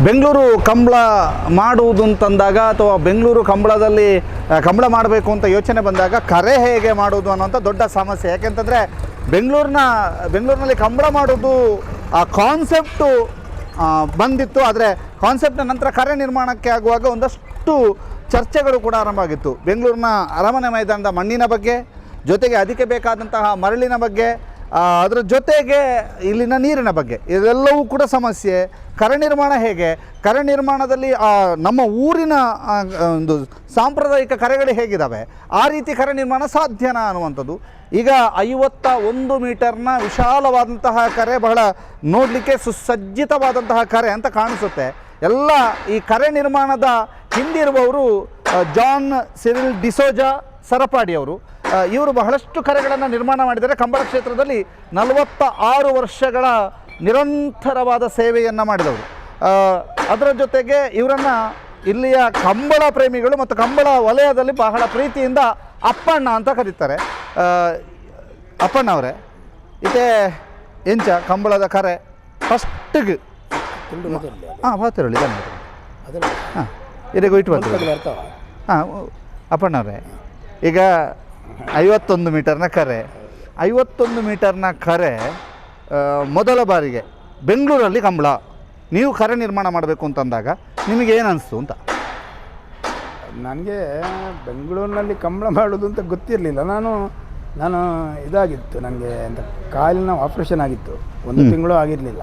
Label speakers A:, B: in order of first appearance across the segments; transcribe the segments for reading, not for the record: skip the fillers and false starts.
A: ಬೆಂಗಳೂರು ಕಂಬಳ ಮಾಡುವುದು ಅಂತಂದಾಗ ಅಥವಾ ಬೆಂಗಳೂರು ಕಂಬಳ ಮಾಡಬೇಕು ಅಂತ ಯೋಚನೆ ಬಂದಾಗ ಕರೆ ಹೇಗೆ ಮಾಡೋದು ಅನ್ನೋಂಥ ದೊಡ್ಡ ಸಮಸ್ಯೆ. ಯಾಕೆಂತಂದರೆ ಬೆಂಗಳೂರಿನಲ್ಲಿ ಕಂಬಳ ಮಾಡೋದು ಆ ಕಾನ್ಸೆಪ್ಟು ಬಂದಿತ್ತು. ಆದರೆ ಕಾನ್ಸೆಪ್ಟ್ನ ನಂತರ ಕರೆ ನಿರ್ಮಾಣಕ್ಕೆ ಆಗುವಾಗ ಒಂದಷ್ಟು ಚರ್ಚೆಗಳು ಕೂಡ ಆರಂಭ ಆಗಿತ್ತು. ಬೆಂಗಳೂರಿನ ಅರಮನೆ ಮೈದಾನದ ಮಣ್ಣಿನ ಬಗ್ಗೆ, ಜೊತೆಗೆ ಅದಕ್ಕೆ ಬೇಕಾದಂತಹ ಮರಳಿನ ಬಗ್ಗೆ, ಅದರ ಜೊತೆಗೆ ಇಲ್ಲಿನ ನೀರಿನ ಬಗ್ಗೆ, ಇದೆಲ್ಲವೂ ಕೂಡ ಸಮಸ್ಯೆ. ಕರೆ ನಿರ್ಮಾಣ ಹೇಗೆ, ಕರೆ ನಿರ್ಮಾಣದಲ್ಲಿ ನಮ್ಮ ಊರಿನ ಒಂದು ಸಾಂಪ್ರದಾಯಿಕ ಕರೆಗಳು ಹೇಗಿದ್ದಾವೆ, ಆ ರೀತಿ ಕರೆ ನಿರ್ಮಾಣ ಸಾಧ್ಯನಾ ಅನ್ನುವಂಥದ್ದು. ಈಗ 51 ಮೀಟರ್ನ ವಿಶಾಲವಾದಂತಹ ಕರೆ, ಬಹಳ ನೋಡಲಿಕ್ಕೆ ಸುಸಜ್ಜಿತವಾದಂತಹ ಕರೆ ಅಂತ ಕಾಣಿಸುತ್ತೆ. ಎಲ್ಲ ಈ ಕರೆ ನಿರ್ಮಾಣದ ಹಿಂದಿರುವವರು ಜಾನ್ ಸಿರಿಲ್ ಡಿಸೋಜಾ ಸರಪಾಡಿಯವರು. ಇವರು ಬಹಳಷ್ಟು ಕರೆಗಳನ್ನು ನಿರ್ಮಾಣ ಮಾಡಿದ್ದಾರೆ. ಕಂಬಳ ಕ್ಷೇತ್ರದಲ್ಲಿ 46 ವರ್ಷಗಳ ನಿರಂತರವಾದ ಸೇವೆಯನ್ನು ಮಾಡಿದವರು. ಅದರ ಜೊತೆಗೆ ಇವರನ್ನು ಇಲ್ಲಿಯ ಕಂಬಳ ಪ್ರೇಮಿಗಳು ಮತ್ತು ಕಂಬಳ ವಲಯದಲ್ಲಿ ಬಹಳ ಪ್ರೀತಿಯಿಂದ ಅಪ್ಪಣ್ಣ ಅಂತ ಕರೀತಾರೆ. ಅಪ್ಪಣ್ಣ ಅವರೇ, ಇದೇ ಎಂಚ ಕಂಬಳದ ಕರೆ ಫಸ್ಟಿಗೆ ಬಾತಿರಲಿ ಹಾಂ ಇದೀಗ ಇಟ್ಟು ಬರ್ತೀವಿ. ಅಪ್ಪಣ್ಣವ್ರೆ, ಈಗ 51 ಮೀಟರ್ನ ಕರೆ ಮೊದಲ ಬಾರಿಗೆ ಬೆಂಗಳೂರಲ್ಲಿ ಕಂಬಳ ನೀವು ಕರೆ ನಿರ್ಮಾಣ ಮಾಡಬೇಕು ಅಂತಂದಾಗ ನಿಮಗೆ ಏನು ಅನಿಸ್ತು ಅಂತ?
B: ನನಗೆ ಬೆಂಗಳೂರಿನಲ್ಲಿ ಕಂಬಳ ಮಾಡೋದು ಅಂತ ಗೊತ್ತಿರಲಿಲ್ಲ. ನಾನು ಇದಾಗಿತ್ತು, ನನಗೆ ಅಂತ ಕಾಲಿನ ಆಪ್ರೇಷನ್ ಆಗಿತ್ತು, 1 ತಿಂಗಳು ಆಗಿರಲಿಲ್ಲ.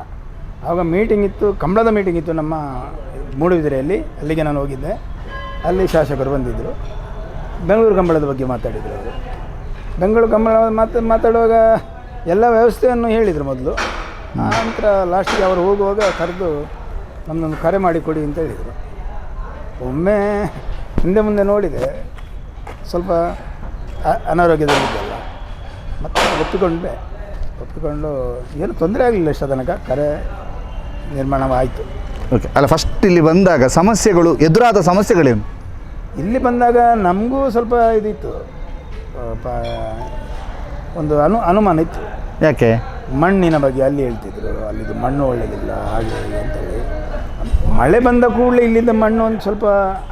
B: ಆವಾಗ ಮೀಟಿಂಗ್ ಇತ್ತು, ಕಂಬಳದ ಮೀಟಿಂಗ್ ಇತ್ತು ನಮ್ಮ ಮೂಡುಬಿದಿರೆಯಲ್ಲಿ. ಅಲ್ಲಿಗೆ ನಾನು ಹೋಗಿದ್ದೆ. ಅಲ್ಲಿ ಶಾಸಕರು ಬಂದಿದ್ದರು, ಬೆಂಗಳೂರು ಕಂಬಳದ ಬಗ್ಗೆ ಮಾತಾಡಿದರು. ಅವರು ಬೆಂಗಳೂರು ಕಂಬಳ ಮಾತಾಡುವಾಗ ಎಲ್ಲ ವ್ಯವಸ್ಥೆಯನ್ನು ಹೇಳಿದರು ಮೊದಲು. ನಂತರ ಲಾಸ್ಟಿಗೆ ಅವರು ಹೋಗುವಾಗ ಕರೆದು ನಮ್ಮನ್ನು ಕರೆ ಮಾಡಿ ಕೊಡಿ ಅಂತ ಹೇಳಿದರು. ಒಮ್ಮೆ ಹಿಂದೆ ಮುಂದೆ ನೋಡಿದೆ, ಸ್ವಲ್ಪ ಅನಾರೋಗ್ಯದಲ್ಲಿದ್ದಲ್ಲ, ಮತ್ತು ಒಪ್ಪಿಕೊಂಡು ಏನು ತೊಂದರೆ ಆಗಲಿಲ್ಲ. ಇಷ್ಟ ತನಕ ಕರೆ ನಿರ್ಮಾಣವಾಯಿತು.
A: ಓಕೆ. ಅಲ್ಲ, ಫಸ್ಟ್ ಇಲ್ಲಿ ಬಂದಾಗ ಎದುರಾದ ಸಮಸ್ಯೆಗಳೇನು?
B: ಇಲ್ಲಿ ಬಂದಾಗ ನಮಗೂ ಸ್ವಲ್ಪ ಇದಿತ್ತು, ಒಂದು ಅನುಮಾನ ಇತ್ತು.
A: ಯಾಕೆ?
B: ಮಣ್ಣಿನ ಬಗ್ಗೆ ಅಲ್ಲಿ ಹೇಳ್ತಿದ್ರು, ಅಲ್ಲಿದ್ದು ಮಣ್ಣು ಒಳ್ಳೆಯದಿಲ್ಲ ಹಾಗೆ ಅಂತೇಳಿ. ಮಳೆ ಬಂದ ಕೂಡಲೇ ಇಲ್ಲಿದ್ದ ಮಣ್ಣು ಒಂದು ಸ್ವಲ್ಪ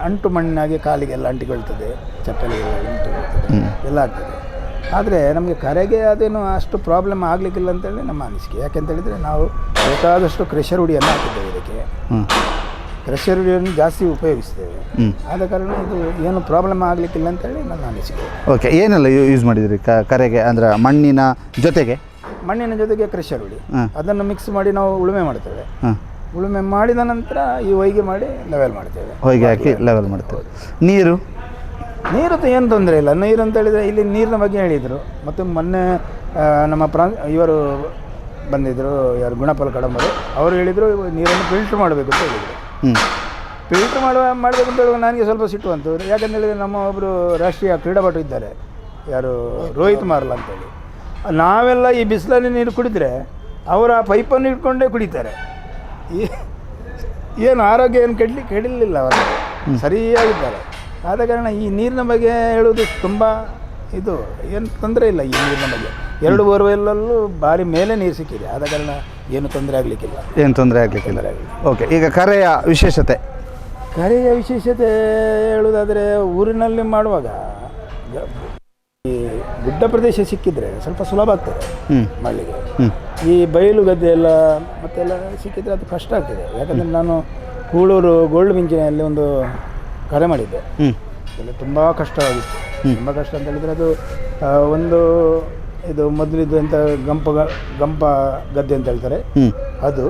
B: ಅಂಟು ಮಣ್ಣಾಗಿ ಕಾಲಿಗೆಲ್ಲ ಅಂಟಿಕೊಳ್ತದೆ, ಚಪ್ಪಲಿಗೆಲ್ಲ ಅಂಟುಕೊಳ್ತದೆ, ಎಲ್ಲ ಆಗ್ತದೆ. ಆದರೆ ನಮಗೆ ಕರೆಗೆ ಅದೇನು ಅಷ್ಟು ಪ್ರಾಬ್ಲಮ್ ಆಗಲಿಕ್ಕಿಲ್ಲ ಅಂತೇಳಿ ನಮ್ಮ ಅನಿಸಿಕೆ. ಯಾಕೆಂತೇಳಿದರೆ ನಾವು ಬೇಕಾದಷ್ಟು ಕ್ರೆಷರ್ ಹುಡಿಯನ್ನು ಹಾಕಿದ್ದೇವೆ ಇದಕ್ಕೆ. ಕ್ರೆಷರ್ ಹುಡಿಯನ್ನು ಜಾಸ್ತಿ ಉಪಯೋಗಿಸ್ತೇವೆ. ಆದ ಕಾರಣ ಇದು ಏನು ಪ್ರಾಬ್ಲಮ್ ಆಗಲಿಕ್ಕಿಲ್ಲ ಅಂತೇಳಿ ನನ್ನ ಅನಿಸಿಕೆ.
A: ಓಕೆ. ಏನೆಲ್ಲ ಯೂಸ್ ಮಾಡಿದ್ರಿ ಕರೆಗೆ? ಅಂದರೆ ಮಣ್ಣಿನ ಜೊತೆಗೆ
B: ಕ್ರೆಷರ್ ಹುಡಿ, ಅದನ್ನು ಮಿಕ್ಸ್ ಮಾಡಿ ನಾವು ಉಳುಮೆ ಮಾಡ್ತೇವೆ. ಉಳುಮೆ ಮಾಡಿದ ನಂತರ ಈ ಹೊಯ್ಗೆ ಮಾಡಿ ಲೆವೆಲ್ ಮಾಡ್ತೇವೆ.
A: ಹೊಯ್ಗೆ ಹಾಕಿ ಲೆವೆಲ್ ಮಾಡ್ತೇವೆ. ನೀರು
B: ಏನು ತೊಂದರೆ ಇಲ್ಲ. ನೀರು ಅಂತ ಹೇಳಿದರೆ ಇಲ್ಲಿ ನೀರಿನ ಬಗ್ಗೆ ಹೇಳಿದರು. ಮತ್ತು ಮೊನ್ನೆ ನಮ್ಮ ಇವರು ಬಂದಿದ್ದರು, ಯಾರು ಗುಣಪಾಲ ಕಡಂಬರು, ಅವರು ಹೇಳಿದರು ನೀರನ್ನು ಫಿಲ್ಟ್ರ್ ಮಾಡಬೇಕು ಅಂತ ಹೇಳಿದರು. ಫಿಲ್ಟ್ರ್ ಮಾಡಬೇಕು ಅಂತ ಹೇಳುವಾಗ ನನಗೆ ಸ್ವಲ್ಪ ಸಿಟ್ಟು ಬಂತು. ಯಾಕಂತ ಹೇಳಿದರೆ ನಮ್ಮ ಒಬ್ಬರು ರಾಷ್ಟ್ರೀಯ ಕ್ರೀಡಾಪಟು ಇದ್ದಾರೆ, ಯಾರು ರೋಹಿತ್ ಮಾರ್ಲ ಅಂತೇಳಿ. ನಾವೆಲ್ಲ ಈ ಬಿಸಿಲಲ್ಲಿ ನೀರು ಕುಡಿದ್ರೆ ಅವರು ಆ ಪೈಪನ್ನು ಇಟ್ಕೊಂಡೇ ಕುಡಿತಾರೆ. ಏನು ಆರೋಗ್ಯ ಏನು ಕೆಡಲಿಲ್ಲ, ಅವರು ಸರಿಯಾಗಿದ್ದಾರೆ. ಆದ ಕಾರಣ ಈ ನೀರಿನ ಬಗ್ಗೆ ಹೇಳೋದು ತುಂಬ ಇದು ಏನು ತೊಂದರೆ ಇಲ್ಲ. ಈ ನೀರಿನ ಬಗ್ಗೆ 2 ಬೋರ್ವೆಲ್ಲಲ್ಲೂ ಭಾರಿ ಮೇಲೆ ನೀರು ಸಿಕ್ಕಿದೆ. ಆದ ಕಾರಣ ಏನು ತೊಂದರೆ ಆಗಲಿಕ್ಕಿಲ್ಲ.
A: ಓಕೆ. ಈಗ ಕರೆಯ ವಿಶೇಷತೆ
B: ಹೇಳುವುದಾದರೆ, ಊರಿನಲ್ಲಿ ಮಾಡುವಾಗ ಈ ಗುಡ್ಡ ಪ್ರದೇಶ ಸಿಕ್ಕಿದರೆ ಸ್ವಲ್ಪ ಸುಲಭ ಆಗ್ತದೆ ಮಾಡಲಿಕ್ಕೆ. ಈ ಬಯಲು ಗದ್ದೆ ಎಲ್ಲ ಮತ್ತೆಲ್ಲ ಸಿಕ್ಕಿದರೆ ಅದು ಕಷ್ಟ ಆಗ್ತದೆ. ಯಾಕಂದರೆ ನಾನು ಕೂಳೂರು ಗೋಲ್ಡ್ ಮಿಂಚಿನಲ್ಲಿ ಒಂದು ಕರೆ ಮಾಡಿದ್ದೆ. ಅಲ್ಲಿ ತುಂಬ ಕಷ್ಟವಾಗಿತ್ತು. ತುಂಬ ಕಷ್ಟ ಅಂತ ಹೇಳಿದರೆ ಅದು ಒಂದು ಇದು ಮೊದಲಿದ್ದು ಎಂಥ ಗಂಪ ಗದ್ದೆ ಅಂತ ಹೇಳ್ತಾರೆ, ಅದು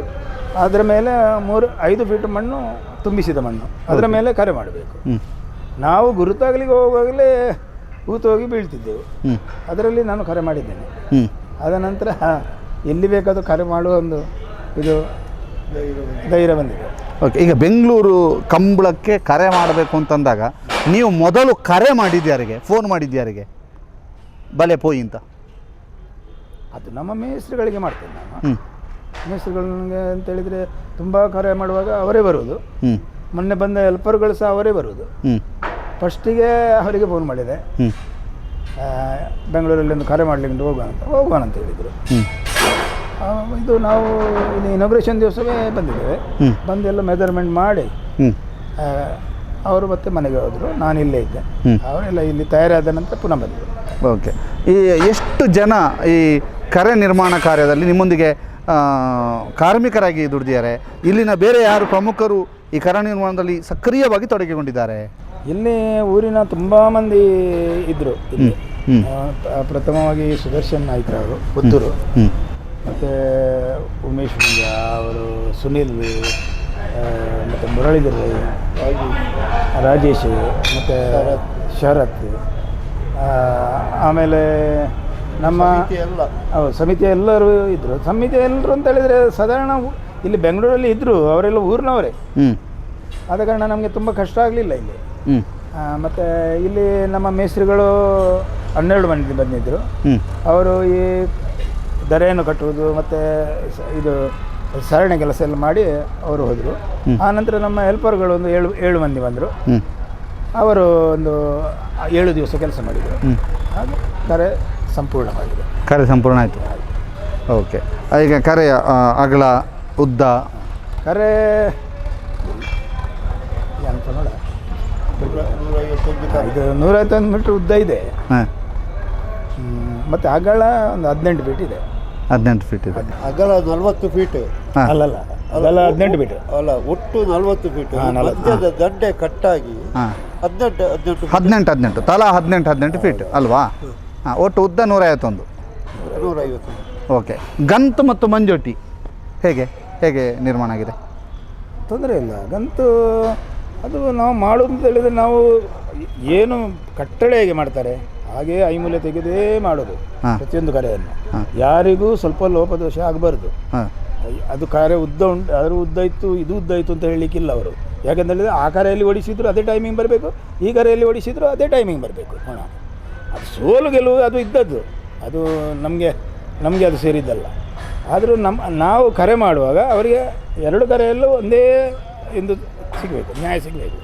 B: ಅದರ ಮೇಲೆ 3-5 ಫೀಟ್ ಮಣ್ಣು, ತುಂಬಿಸಿದ ಮಣ್ಣು, ಅದರ ಮೇಲೆ ಕರೆ ಮಾಡಬೇಕು. ನಾವು ಗುರುತಾಗಲಿಗೆ ಹೋಗುವಾಗಲೇ ಹೂತು ಹೋಗಿ ಬೀಳ್ತಿದ್ದೆವು. ಅದರಲ್ಲಿ ನಾನು ಕರೆ ಮಾಡಿದ್ದೇನೆ. ಅದ ನಂತರ ಎಲ್ಲಿ ಬೇಕಾದರೂ ಕರೆ ಮಾಡುವ ಒಂದು ಇದು ಧೈರ್ಯ ಬಂದಿದೆ.
A: ಓಕೆ. ಈಗ ಬೆಂಗಳೂರು ಕಂಬಳಕ್ಕೆ ಕರೆ ಮಾಡಬೇಕು ಅಂತಂದಾಗ ನೀವು ಮೊದಲು ಕರೆ ಮಾಡಿದ್ಯಾರಿಗೆ, ಫೋನ್ ಮಾಡಿದ್ಯಾರಿಗೆ ಬಲೆ ಪೋಯಿ ಅಂತ?
B: ಅದು ನಮ್ಮ ಮೇಸ್ತ್ರಿಗಳಿಗೆ ಮಾಡ್ತೇನೆ ನಾನು. ಮೇಸ್ತ್ರಿಗಳಿಗೆ ಅಂತೇಳಿದರೆ ತುಂಬ ಕರೆ ಮಾಡುವಾಗ ಅವರೇ ಬರುವುದು. ಮೊನ್ನೆ ಬಂದ ಹೆಲ್ಪರ್ಗಳು ಸಹ ಅವರೇ ಬರುವುದು. ಫಸ್ಟಿಗೆ ಅವರಿಗೆ ಫೋನ್ ಮಾಡಿದೆ, ಬೆಂಗಳೂರಲ್ಲಿ ಒಂದು ಕರೆ ಮಾಡಲಿಕ್ಕೆ ಹೋಗೋಣ ಅಂತ ಹೇಳಿದರು. ಇದು ನಾವು ಇಲ್ಲಿ ಇನಾಗ್ರೇಷನ್ ದಿವಸವೇ ಬಂದಿದ್ದೇವೆ. ಬಂದು ಎಲ್ಲ ಮೆಜರ್ಮೆಂಟ್ ಮಾಡಿ ಅವರು ಮತ್ತೆ ಮನೆಗೆ ಹೋದರು. ನಾನು ಇಲ್ಲೇ ಇದ್ದೆ. ಅವರೆಲ್ಲ ಇಲ್ಲಿ ತಯಾರಾದ ನಂತರ ಪುನಃ ಬಂದರು.
A: ಓಕೆ. ಈ ಎಷ್ಟು ಜನ ಈ ಕರೆ ನಿರ್ಮಾಣ ಕಾರ್ಯದಲ್ಲಿ ನಿಮ್ಮೊಂದಿಗೆ ಕಾರ್ಮಿಕರಾಗಿ ದುಡಿದಿದ್ದಾರೆ? ಇಲ್ಲಿನ ಬೇರೆ ಯಾರು ಪ್ರಮುಖರು ಈ ಕರ ನಿರ್ಮಾಣದಲ್ಲಿ ಸಕ್ರಿಯವಾಗಿ ತೊಡಗಿಕೊಂಡಿದ್ದಾರೆ?
B: ಇಲ್ಲಿ ಊರಿನ ತುಂಬ ಮಂದಿ ಇದ್ದರು. ಇಲ್ಲಿ ಪ್ರಥಮವಾಗಿ ಸುದರ್ಶನ್ ನಾಯ್ಕರ್ ಅವರು ಪುತ್ತೂರು, ಮತ್ತು ಉಮೇಶ್ ಮುಂಜ ಅವರು, ಸುನಿಲ್, ಮತ್ತು ಮುರಳೀಧರ್, ರಾಜೇಶ್, ಮತ್ತು ಶರತ್, ಆಮೇಲೆ ನಮ್ಮ ಸಮಿತಿಯ ಎಲ್ಲರೂ ಇದ್ದರು. ಸಮಿತಿಯ ಎಲ್ಲರೂ ಅಂತ ಹೇಳಿದರೆ ಸಾಧಾರಣ ಇಲ್ಲಿ ಬೆಂಗಳೂರಲ್ಲಿ ಇದ್ದರು, ಅವರೆಲ್ಲ ಊರಿನವರೇ. ಆದ ಕಾರಣ ನಮಗೆ ತುಂಬ ಕಷ್ಟ ಆಗಲಿಲ್ಲ ಇಲ್ಲಿ. ಮತ್ತು ಇಲ್ಲಿ ನಮ್ಮ ಮೇಸ್ತ್ರಿಗಳು 12 ಮಂದಿ ಬಂದಿದ್ದರು. ಅವರು ಈ ದರೆಯನ್ನು ಕಟ್ಟುವುದು ಮತ್ತು ಇದು ಸರಣಿ ಕೆಲಸ ಎಲ್ಲ ಮಾಡಿ ಅವರು ಹೋದರು. ಆನಂತರ ನಮ್ಮ ಹೆಲ್ಪರ್ಗಳು ಒಂದು 7 ಮಂದಿ ಬಂದರು. ಅವರು ಒಂದು 7 ದಿವಸ ಕೆಲಸ ಮಾಡಿದರು. ಹಾಗೆ ಕರೆ ಸಂಪೂರ್ಣವಾಗಿದೆ.
A: ಕರೆ ಸಂಪೂರ್ಣ ಆಯಿತು. ಓಕೆ. ಈಗ ಕರೆಯ ಅಗಲ ಉದ್ದ
B: ಕರೆ ಅಂತ ನೋಡ ಇದು 151 ಮೀಟ್ರ್ ಉದ್ದ ಇದೆ. ಮತ್ತು ಅಗಲ ಒಂದು 18 ಫೀಟ್ ಇದೆ.
A: 18 ಫೀಟ್ ಇದೆ.
C: ಅಗಲ 40 ಫೀಟ್.
B: ಅಲ್ಲಲ್ಲ, ಅಗಲ 18 ಫೀಟ್
C: ಅಲ್ಲ, ಒಟ್ಟು 40 ಫೀಟ್. ಮಧ್ಯದ ದಂಡೆ ಕಟ್ಟಾಗಿ
A: 18 ತಲಾ 18 ಫೀಟ್ ಅಲ್ವಾ? ಒಟ್ಟು ಉದ್ದ 151. ಓಕೆ. ಗಂತು ಮತ್ತು ಮಂಜೋಟಿ ಹೇಗೆ ನಿರ್ಮಾಣ ಆಗಿದೆ?
B: ತೊಂದರೆ ಇಲ್ಲ. ಗಂತು ಅದು ನಾವು ಮಾಡೋದು ಅಂತ ಹೇಳಿದರೆ ನಾವು ಏನು ಕಟ್ಟಳೆ ಹೇಗೆ ಮಾಡ್ತಾರೆ ಹಾಗೆ ಐಮೂಲೆ ತೆಗೆದೇ ಮಾಡೋದು ಪ್ರತಿಯೊಂದು ಕರೆಯನ್ನು. ಯಾರಿಗೂ ಸ್ವಲ್ಪ ಲೋಪದೋಷ ಆಗಬಾರ್ದು. ಅದು ಕಾರ್ಯ ಉದ್ದ ಉಂಟು, ಅದರ ಉದ್ದ ಇತ್ತು, ಇದು ಉದ್ದ ಇತ್ತು ಅಂತ ಹೇಳಲಿಕ್ಕಿಲ್ಲ ಅವರು. ಯಾಕೆಂತೇಳಿದರೆ ಆ ಕರೆಯಲ್ಲಿ ಓಡಿಸಿದ್ರು ಅದೇ ಟೈಮಿಂಗ್ ಬರಬೇಕು, ಈ ಕರೆಯಲ್ಲಿ ಓಡಿಸಿದ್ರು ಅದೇ ಟೈಮಿಂಗ್ ಬರಬೇಕು. ಅದು ಸೋಲು ಗೆಲುವು ಅದು ಇದ್ದದ್ದು, ಅದು ನಮಗೆ ಅದು ಸೇರಿದ್ದಲ್ಲ. ಆದರೂ ನಾವು ಕರೆ ಮಾಡುವಾಗ ಅವರಿಗೆ 2 ಕರೆಯಲ್ಲೂ ಒಂದೇ ಎಂದು ಸಿಗಬೇಕು, ನ್ಯಾಯ ಸಿಗಬೇಕು.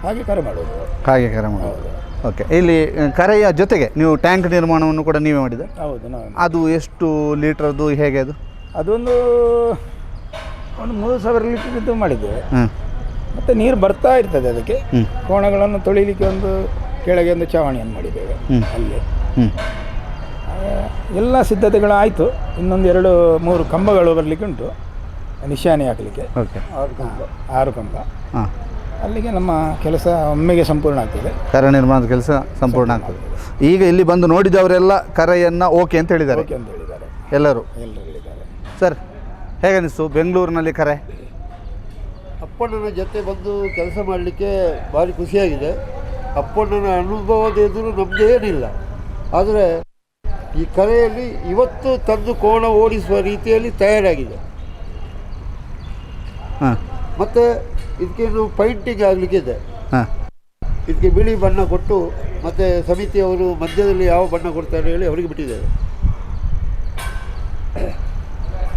B: ಹಾಗೆ ಕರೆ ಮಾಡೋದು.
A: ಓಕೆ. ಇಲ್ಲಿ ಕರೆಯ ಜೊತೆಗೆ ನೀವು ಟ್ಯಾಂಕ್ ನಿರ್ಮಾಣವನ್ನು ಕೂಡ ನೀವೇ ಮಾಡಿದೆ?
B: ಹೌದು, ನಾವು.
A: ಅದು ಎಷ್ಟು ಲೀಟ್ರದ್ದು, ಹೇಗೆ ಅದು?
B: ಅದೊಂದು 3000 ಲೀಟರ್ದು ಮಾಡಿದ್ದೇವೆ. ಮತ್ತು ನೀರು ಬರ್ತಾ ಇರ್ತದೆ ಅದಕ್ಕೆ. ಕೋಣಗಳನ್ನು ತೊಳಿಲಿಕ್ಕೆ ಒಂದು ಕೆಳಗೆ ಒಂದು ಚಾವಣಿಯನ್ನು ಮಾಡಿದ್ದೇವೆ ಅಲ್ಲಿ. ಎಲ್ಲ ಸಿದ್ಧತೆಗಳು ಆಯಿತು. ಇನ್ನೊಂದು 2-3 ಕಂಬಗಳು ಬರಲಿಕ್ಕೆ ಉಂಟು, ನಿಶಾನೆ ಹಾಕಲಿಕ್ಕೆ.
A: ಓಕೆ.
B: 6 ಕಂಬ. ಅಲ್ಲಿಗೆ ನಮ್ಮ ಕೆಲಸ ಒಮ್ಮೆಗೆ ಸಂಪೂರ್ಣ ಆಗ್ತದೆ.
A: ಕರ ನಿರ್ಮಾಣದ ಕೆಲಸ ಸಂಪೂರ್ಣ ಆಗ್ತದೆ. ಈಗ ಇಲ್ಲಿ ಬಂದು ನೋಡಿದವರೆಲ್ಲ ಕರೆಯನ್ನು ಓಕೆ ಅಂತ ಹೇಳಿದ್ದಾರೆ.
B: ಓಕೆ ಅಂತ ಹೇಳಿದ್ದಾರೆ
A: ಎಲ್ಲರೂ
B: ಹೇಳಿದ್ದಾರೆ.
A: ಸರ್, ಹೇಗನ್ನಿಸ್ತು ಬೆಂಗಳೂರಿನಲ್ಲಿ ಕರೆ?
C: ಅಪ್ಪಣ್ಣನ ಜೊತೆ ಬಂದು ಕೆಲಸ ಮಾಡಲಿಕ್ಕೆ ಭಾರಿ ಖುಷಿಯಾಗಿದೆ. ಅಪ್ಪಣ್ಣನ ಅನುಭವದ ಎದುರು ನಮ್ಮದೇನಿಲ್ಲ. ಆದರೆ ಈ ಕರೆಯಲ್ಲಿ ಇವತ್ತು ತಂದು ಕೋಣ ಓಡಿಸುವ ರೀತಿಯಲ್ಲಿ ತಯಾರಾಗಿದೆ. ಮತ್ತು ಇದಕ್ಕೇನು ಪೈಂಟಿಂಗ್ ಆಗಲಿಕ್ಕಿದೆ. ಇದಕ್ಕೆ ಬಿಳಿ ಬಣ್ಣ ಕೊಟ್ಟು ಮತ್ತು ಸಮಿತಿಯವರು ಮಧ್ಯದಲ್ಲಿ ಯಾವ ಬಣ್ಣ ಕೊಡ್ತಾರೆ ಹೇಳಿ ಅವರಿಗೆ ಬಿಟ್ಟಿದ್ದೇವೆ.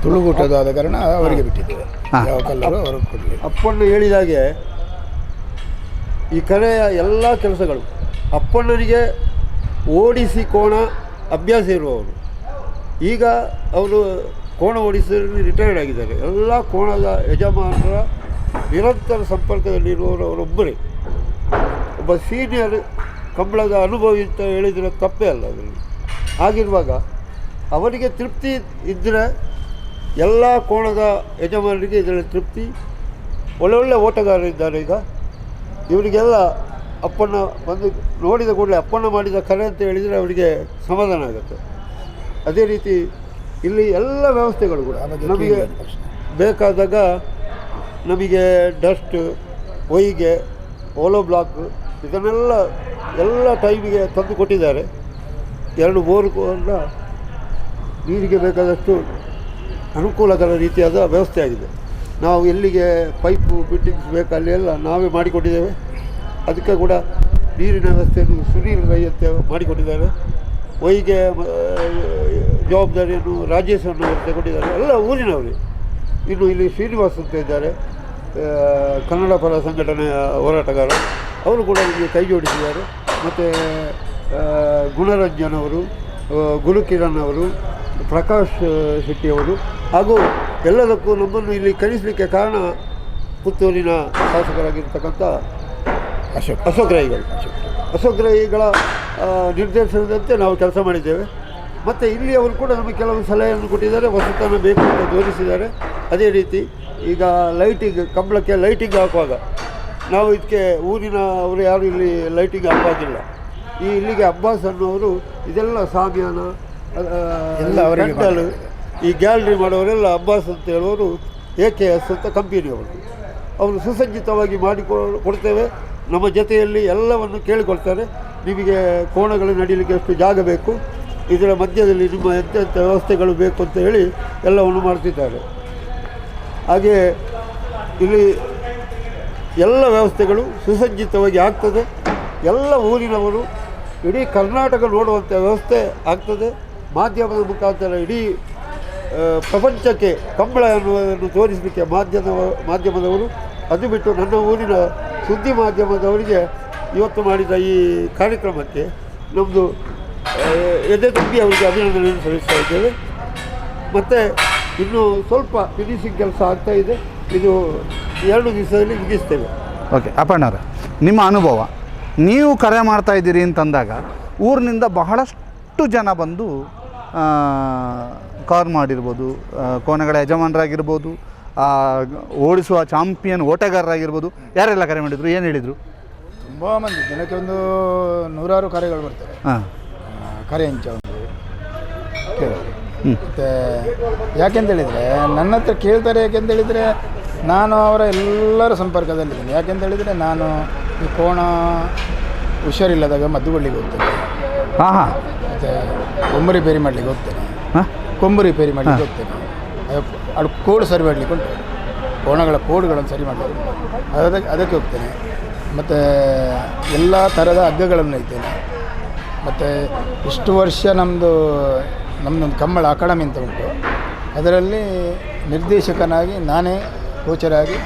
B: ತುಳುಗೂಟದಾದ ಕಾರಣ ಅವರಿಗೆ ಬಿಟ್ಟಿದ್ದೇವೆ. ಯಾವ ಕಲ್ಲರು ಅವರು ಕೊಡಲಿ.
C: ಅಪ್ಪಣ್ಣ ಹೇಳಿದಾಗೆ ಈ ಕರೆಯ ಎಲ್ಲ ಕೆಲಸಗಳು ಅಪ್ಪಣ್ಣನಿಗೆ ಓಡಿಸಿ ಕೋಣ ಅಭ್ಯಾಸ ಇರುವವರು. ಈಗ ಅವರು ಕೋಣ ಓಡಿಸಿ ರಿಟೈರ್ಡ್ ಆಗಿದ್ದಾರೆ. ಎಲ್ಲ ಕೋಣದ ಯಜಮಾನರ ನಿರಂತರ ಸಂಪರ್ಕದಲ್ಲಿರುವವರು ಅವರೊಬ್ಬರೇ. ಒಬ್ಬ ಸೀನಿಯರ್ ಕಂಬಳದ ಅನುಭವಿ ಅಂತ ಹೇಳಿದರೆ ತಪ್ಪೇ ಅಲ್ಲ ಅದರಲ್ಲಿ. ಆಗಿರುವಾಗ ಅವರಿಗೆ ತೃಪ್ತಿ ಇದ್ದರೆ ಎಲ್ಲ ಕೋಣದ ಯಜಮಾನರಿಗೆ ಇದರಲ್ಲಿ ತೃಪ್ತಿ. ಒಳ್ಳೊಳ್ಳೆ ಓಟಗಾರರಿದ್ದಾರೆ ಈಗ. ಇವರಿಗೆಲ್ಲ ಅಪ್ಪಣ್ಣ ಬಂದು ನೋಡಿದ ಕೂಡಲೇ ಅಪ್ಪಣ್ಣ ಮಾಡಿದ ಕರೆ ಅಂತ ಹೇಳಿದರೆ ಅವರಿಗೆ ಸಮಾಧಾನ ಆಗುತ್ತೆ. ಅದೇ ರೀತಿ ಇಲ್ಲಿ ಎಲ್ಲ ವ್ಯವಸ್ಥೆಗಳು ಕೂಡ ನಮಗೆ ಬೇಕಾದಾಗ ನಮಗೆ ಡಸ್ಟ್, ಹೊಯ್ಗೆ, ಓಲೋ ಬ್ಲಾಕ್ ಇದನ್ನೆಲ್ಲ ಎಲ್ಲ ಟೈಮಿಗೆ ತಂದು ಕೊಟ್ಟಿದ್ದಾರೆ. 2 ಬೋರ್ ನೀರಿಗೆ ಬೇಕಾದಷ್ಟು ಅನುಕೂಲಕರ ರೀತಿಯಾದ ವ್ಯವಸ್ಥೆ ಆಗಿದೆ. ನಾವು ಎಲ್ಲಿಗೆ ಪೈಪು ಫಿಟ್ಟಿಂಗ್ಸ್ ಬೇಕು ಅಲ್ಲಿ ಎಲ್ಲ ನಾವೇ ಮಾಡಿಕೊಟ್ಟಿದ್ದೇವೆ. ಅದಕ್ಕೆ ಕೂಡ ನೀರಿನ ವ್ಯವಸ್ಥೆಯನ್ನು ಸುನೀಲ್ ರೈ ಅಂತ ಮಾಡಿಕೊಟ್ಟಿದ್ದಾರೆ. ಹೊಯ್ಗೆ ಜವಾಬ್ದಾರಿಯನ್ನು ರಾಜೇಶನ್ನು ತಗೊಂಡಿದ್ದಾರೆ, ಎಲ್ಲ ಊರಿನವರು. ಇನ್ನು ಇಲ್ಲಿ ಶ್ರೀನಿವಾಸ್ ಅಂತ ಇದ್ದಾರೆ, ಕನ್ನಡ ಪರ ಸಂಘಟನೆಯ ಹೋರಾಟಗಾರ, ಅವರು ಕೂಡ ನಮಗೆ ಕೈ ಜೋಡಿಸಿದ್ದಾರೆ. ಮತ್ತು ಗುಣರಂಜನ್ ಅವರು, ಗುರುಕಿರಣ್ ಅವರು, ಪ್ರಕಾಶ್ ಶೆಟ್ಟಿಯವರು ಹಾಗೂ ಎಲ್ಲದಕ್ಕೂ ನಮ್ಮನ್ನು ಇಲ್ಲಿ ಕರೆಸಲಿಕ್ಕೆ ಕಾರಣ ಪುತ್ತೂರಿನ ಶಾಸಕರಾಗಿರ್ತಕ್ಕಂಥ ಅಶೋಕ್ ರೈಗಳ ನಿರ್ದೇಶನದಂತೆ ನಾವು ಕೆಲಸ ಮಾಡಿದ್ದೇವೆ. ಮತ್ತು ಇಲ್ಲಿ ಅವರು ಕೂಡ ನಮಗೆ ಕೆಲವು ಸಲಹೆಯನ್ನು ಕೊಟ್ಟಿದ್ದಾರೆ, ಹೊಸತನ ಬೇಕು ಅಂತ ತೋರಿಸಿದ್ದಾರೆ. ಅದೇ ರೀತಿ ಈಗ ಕಂಬಳಕ್ಕೆ ಲೈಟಿಂಗ್ ಹಾಕುವಾಗ ನಾವು ಇದಕ್ಕೆ ಊರಿನ ಅವರು ಯಾರು ಇಲ್ಲಿ ಲೈಟಿಂಗ್ ಹಾಕುವಾಗಿಲ್ಲ. ಇಲ್ಲಿಗೆ ಅಬ್ಬಾಸ್ ಅನ್ನೋರು ಇದೆಲ್ಲ ಸಾಮ್ಯಾನ ಎಲ್ಲ ರೆಂಟಲ್ ಈ ಗ್ಯಾಲರಿ ಮಾಡೋರೆಲ್ಲ ಅಬ್ಬಾಸ್ ಅಂತ ಹೇಳೋರು AKS ಅಂತ ಕಂಪನಿಯವರು. ಅವರು ಸುಸಜ್ಜಿತವಾಗಿ ಕೊಡ್ತೇವೆ. ನಮ್ಮ ಜೊತೆಯಲ್ಲಿ ಎಲ್ಲವನ್ನು ಕೇಳಿಕೊಳ್ತಾರೆ. ನಿಮಗೆ ಕೋಣಗಳು ನಡೀಲಿಕ್ಕೆ ಎಷ್ಟು ಜಾಗ ಬೇಕು, ಇದರ ಮಧ್ಯದಲ್ಲಿ ನಿಮ್ಮ ಎಂತೆಂಥ ವ್ಯವಸ್ಥೆಗಳು ಬೇಕು ಅಂತ ಹೇಳಿ ಎಲ್ಲವನ್ನು ಮಾಡ್ತಿದ್ದಾರೆ. ಹಾಗೆ ಇಲ್ಲಿ ಎಲ್ಲ ವ್ಯವಸ್ಥೆಗಳು ಸುಸಜ್ಜಿತವಾಗಿ ಆಗ್ತದೆ. ಎಲ್ಲ ಊರಿನವರು ಇಡೀ ಕರ್ನಾಟಕ ನೋಡುವಂಥ ವ್ಯವಸ್ಥೆ ಆಗ್ತದೆ. ಮಾಧ್ಯಮದ ಮುಖಾಂತರ ಇಡೀ ಪ್ರಪಂಚಕ್ಕೆ ಕಂಬಳ ಅನ್ನುವುದನ್ನು ತೋರಿಸಲಿಕ್ಕೆ ಮಾಧ್ಯಮದವರು, ಅದು ಬಿಟ್ಟು ನನ್ನ ಊರಿನ ಸುದ್ದಿ ಮಾಧ್ಯಮದವರಿಗೆ ಇವತ್ತು ಮಾಡಿದ ಈ ಕಾರ್ಯಕ್ರಮಕ್ಕೆ ನಮ್ಮದು ಎದೆ ತುಂಬಿ ಅವರಿಗೆ ಅಭಿನಂದನೆಯನ್ನು ಸಲ್ಲಿಸ್ತಾ ಇದ್ದೇವೆ. ಮತ್ತು ಇನ್ನೂ ಸ್ವಲ್ಪ ಫಿನಿಶಿಂಗ್ ಕೆಲಸ ಆಗ್ತಾಯಿದೆ. ಇದು 2 ದಿವಸದಲ್ಲಿ ಮುಗಿಸ್ತೇವೆ.
A: ಓಕೆ, ಅಪ್ಪಣ್ಣವ್ರೆ, ನಿಮ್ಮ ಅನುಭವ, ನೀವು ಕರೆ ಮಾಡ್ತಾ ಇದ್ದೀರಿ ಅಂತಂದಾಗ ಊರಿನಿಂದ ಬಹಳಷ್ಟು ಜನ ಬಂದು ಕಾರ್ ಮಾಡಿರ್ಬೋದು, ಕೋಣಗಳ ಯಜಮಾನರಾಗಿರ್ಬೋದು, ಓಡಿಸುವ ಚಾಂಪಿಯನ್ ಓಟಗಾರರಾಗಿರ್ಬೋದು, ಯಾರೆಲ್ಲ ಕರೆ ಮಾಡಿದರು, ಏನು ಹೇಳಿದರು?
B: ತುಂಬ ಮಂದಿ, ದಿನಕ್ಕೆ ಒಂದು 100 ಕರೆಗಳು ಬರ್ತವೆ. ಕರೆ ಹಂಚ ಒಂದು ಕೇಳೋದು. ಮತ್ತು ಯಾಕೆಂತೇಳಿದರೆ ನನ್ನ ಹತ್ರ ಕೇಳ್ತಾರೆ. ಯಾಕೆಂತೇಳಿದರೆ ನಾನು ಅವರ ಎಲ್ಲರ ಸಂಪರ್ಕದಲ್ಲಿದ್ದೀನಿ. ಯಾಕೆಂತೇಳಿದರೆ ನಾನು ಈ ಕೋಣ ಹುಷಾರಿಲ್ಲದಾಗ ಮದ್ದುಗೊಳ್ಳಿಗೆ ಹೋಗ್ತೇನೆ. ಮತ್ತು ಕೊಂಬು ರಿಪೇರಿ ಮಾಡಲಿಕ್ಕೆ ಹೋಗ್ತೇನೆ. ಕೊಂಬು ರಿಪೇರಿ ಮಾಡಲಿಕ್ಕೆ ಹೋಗ್ತೇನೆ. ಅದು ಕೋಡ್ ಸರಿ ಮಾಡಲಿಕ್ಕೆ ಉಂಟು, ಕೋಣಗಳ ಕೋಡ್ಗಳನ್ನು ಸರಿ ಮಾಡಲಿಕ್ಕೆ ಅದಕ್ಕೆ ಹೋಗ್ತೇನೆ. ಮತ್ತು ಎಲ್ಲ ಥರದ ಹಗ್ಗಗಳನ್ನು ಇದ್ದೇನೆ. ಮತ್ತು ಇಷ್ಟು ವರ್ಷ ನಮ್ಮದೊಂದು ಕಂಬಳ ಅಕಾಡೆಮಿ ಅಂತ ಉಂಟು. ಅದರಲ್ಲಿ ನಿರ್ದೇಶಕನಾಗಿ ನಾನೇ ಕೋಚರಾಗಿ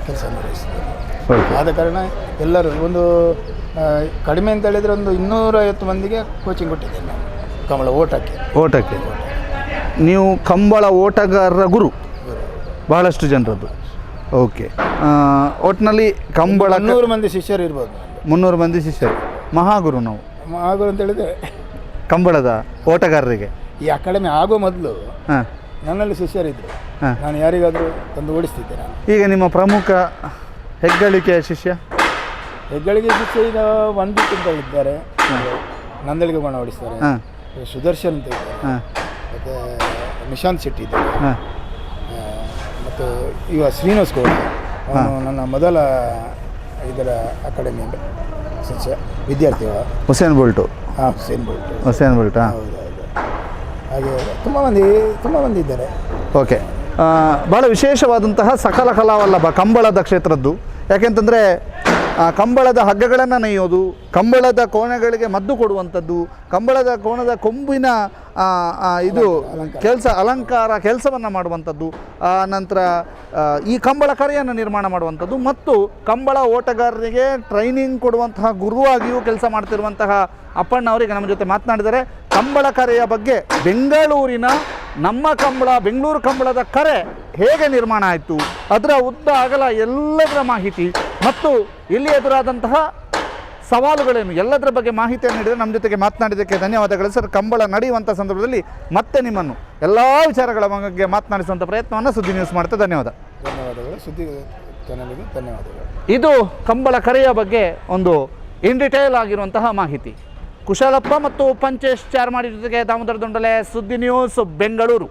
B: ಕೆಲಸ ನಿರ್ವಹಿಸ್ತೇನೆ. ಆದ ಕಾರಣ ಎಲ್ಲರೂ ಒಂದು ಕಡಿಮೆ ಅಂತ ಹೇಳಿದರೆ ಒಂದು 250 ಮಂದಿಗೆ ಕೋಚಿಂಗ್ ಕೊಟ್ಟಿದ್ದೇನೆ ನಾನು ಕಂಬಳ ಓಟಕ್ಕೆ.
A: ನೀವು ಕಂಬಳ ಓಟಗಾರರ ಗುರು ಬಹಳಷ್ಟು ಜನರದ್ದು. ಓಕೆ, ಒಟ್ಟಿನಲ್ಲಿ ಕಂಬಳ
B: 300 ಮಂದಿ ಶಿಷ್ಯರು ಇರ್ಬೋದು.
A: 300 ಮಂದಿ ಶಿಷ್ಯರು, ಮಹಾಗುರು ನಾವು.
B: ಮಹಾಗುರು ಅಂತ ಹೇಳಿದರೆ
A: ಕಂಬಳದ ಓಟಗಾರರಿಗೆ
B: ಈ ಅಕಾಡೆಮಿ ಆಗೋ ಮೊದಲು ನನ್ನಲ್ಲಿ ಶಿಷ್ಯರಿದ್ದರು. ನಾನು ಯಾರಿಗಾದರೂ ತಂದು ಓಡಿಸ್ತಿದ್ದೆ ನಾನು.
A: ಈಗ ನಿಮ್ಮ ಪ್ರಮುಖ ಹೆಗ್ಗಳಿಕೆಯ ಶಿಷ್ಯ
B: ಈಗ ವಂದಿತ್ ಅಂತ ಹೇಳಿದ್ದಾರೆ, ನಂದಳಿಗೆ ಕೋಣ ಓಡಿಸ್ತಾರೆ. ಸುದರ್ಶನ್ ಅಂತ ಇದ್ದಾರೆ, ಮತ್ತು ನಿಶಾಂತ್ ಶೆಟ್ಟಿ ಇದ್ದಾರೆ, ಮತ್ತು ಈಗ ಶ್ರೀನಿವಾಸ್ ಗೌಡ, ಅವನು ನನ್ನ ಮೊದಲ ಇದರ ಅಕಾಡೆಮಿ ಶಿಷ್ಯ ವಿದ್ಯಾರ್ಥಿ.
A: ಹುಸೇನ್ ಬೋಲ್ಟು. ಹುಸೇನ್ ಬೋಲ್ಟ್
B: ಹೌದು. ಹಾಗೆ ತುಂಬ ಮಂದಿ ಇದ್ದಾರೆ.
A: ಓಕೆ, ಭಾಳ ವಿಶೇಷವಾದಂತಹ ಸಕಲ ಕಲಾವಲ್ಲಭ ಕಂಬಳದ ಕ್ಷೇತ್ರದ್ದು. ಯಾಕೆಂತಂದರೆ ಕಂಬಳದ ಹಗ್ಗಗಳನ್ನು ನೇಯೋದು, ಕಂಬಳದ ಕೋಣಗಳಿಗೆ ಮದ್ದು ಕೊಡುವಂಥದ್ದು, ಕಂಬಳದ ಕೋಣದ ಕೊಂಬಿನ ಇದು ಅಲಂಕಾರ ಕೆಲಸವನ್ನು ಮಾಡುವಂಥದ್ದು, ನಂತರ ಈ ಕಂಬಳ ಕರೆಯನ್ನು ನಿರ್ಮಾಣ ಮಾಡುವಂಥದ್ದು, ಮತ್ತು ಕಂಬಳ ಓಟಗಾರರಿಗೆ ಟ್ರೈನಿಂಗ್ ಕೊಡುವಂತಹ ಗುರುವಾಗಿಯೂ ಕೆಲಸ ಮಾಡ್ತಿರುವಂತಹ ಅಪ್ಪಣ್ಣವರಿಗೆ ನಮ್ಮ ಜೊತೆ ಮಾತನಾಡಿದರೆ ಕಂಬಳ ಕರೆಯ ಬಗ್ಗೆ, ಬೆಂಗಳೂರಿನ ನಮ್ಮ ಬೆಂಗಳೂರು ಕಂಬಳದ ಕರೆ ಹೇಗೆ ನಿರ್ಮಾಣ ಆಯಿತು, ಅದರ ಉದ್ದ ಅಗಲ ಎಲ್ಲದರ ಮಾಹಿತಿ ಮತ್ತು ಇಲ್ಲಿ ಎದುರಾದಂತಹ ಸವಾಲುಗಳೇನು, ಎಲ್ಲದರ ಬಗ್ಗೆ ಮಾಹಿತಿಯನ್ನು ನೀಡಿದರೆ ನಮ್ಮ ಜೊತೆಗೆ ಮಾತನಾಡಿದ್ದಕ್ಕೆ ಧನ್ಯವಾದಗಳು ಸರ್. ಕಂಬಳ ನಡೆಯುವಂಥ ಸಂದರ್ಭದಲ್ಲಿ ಮತ್ತೆ ನಿಮ್ಮನ್ನು ಎಲ್ಲ ವಿಚಾರಗಳ ಬಗ್ಗೆ ಮಾತನಾಡಿಸುವಂಥ ಪ್ರಯತ್ನವನ್ನು ಸುದ್ದಿ ನ್ಯೂಸ್ ಮಾಡುತ್ತೆ.
B: ಧನ್ಯವಾದಗಳು ಸುದ್ದಿ ಚಾನಲ್ಗೆ ಧನ್ಯವಾದಗಳು.
A: ಇದು ಕಂಬಳ ಕರೆಯ ಬಗ್ಗೆ ಒಂದು ಇನ್ ಡಿಟೇಲ್ ಆಗಿರುವಂತಹ ಮಾಹಿತಿ. ಕುಶಲಪ್ಪ ಮತ್ತು ಪಂಚೇಶ್ ಚಾರ್ಮಾಡಿ ಜೊತೆಗೆ ದಾಮೋದರ ದೊಂಡಲೆ, ಸುದ್ದಿ ನ್ಯೂಸ್, ಬೆಂಗಳೂರು.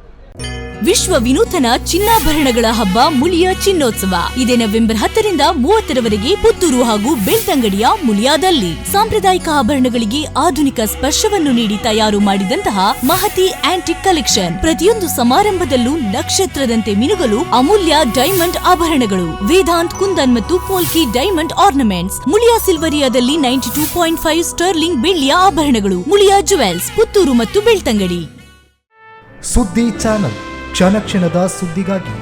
D: ವಿಶ್ವ ವಿನೂತನ ಚಿನ್ನಾಭರಣಗಳ ಹಬ್ಬ ಮುಳಿಯ ಚಿನ್ನೋತ್ಸವ ಇದೇ ನವೆಂಬರ್ 10ರಿಂದ 30ರವರೆಗೆ ಪುತ್ತೂರು ಹಾಗೂ ಬೆಳ್ತಂಗಡಿಯ ಮುಳಿಯಾದಲ್ಲಿ. ಸಾಂಪ್ರದಾಯಿಕ ಆಭರಣಗಳಿಗೆ ಆಧುನಿಕ ಸ್ಪರ್ಶವನ್ನು ನೀಡಿ ತಯಾರು ಮಾಡಿದಂತಹ ಮಹತಿ ಆಂಟಿಕ್ ಕಲೆಕ್ಷನ್. ಪ್ರತಿಯೊಂದು ಸಮಾರಂಭದಲ್ಲೂ ನಕ್ಷತ್ರದಂತೆ ಮಿನುಗಲು ಅಮೂಲ್ಯ ಡೈಮಂಡ್ ಆಭರಣಗಳು. ವೇದಾಂತ್, ಕುಂದನ್ ಮತ್ತು ಪೋಲ್ಕಿ ಡೈಮಂಡ್ ಆರ್ನಮೆಂಟ್ಸ್. ಮುಳಿಯಾ ಸಿಲ್ವರಿಯಾದಲ್ಲಿ 92.5 ಸ್ಟರ್ಲಿಂಗ್ ಬೆಳ್ಳಿಯ ಆಭರಣಗಳು. ಮುಳಿಯಾ ಜುವೆಲ್ಸ್, ಪುತ್ತೂರು ಮತ್ತು ಬೆಳ್ತಂಗಡಿ.
E: ಸುದ್ದಿ ಚಾನಲ್, ಕ್ಷಣ ಕ್ಷಣದ ಸುದ್ದಿಗಾಗಿ.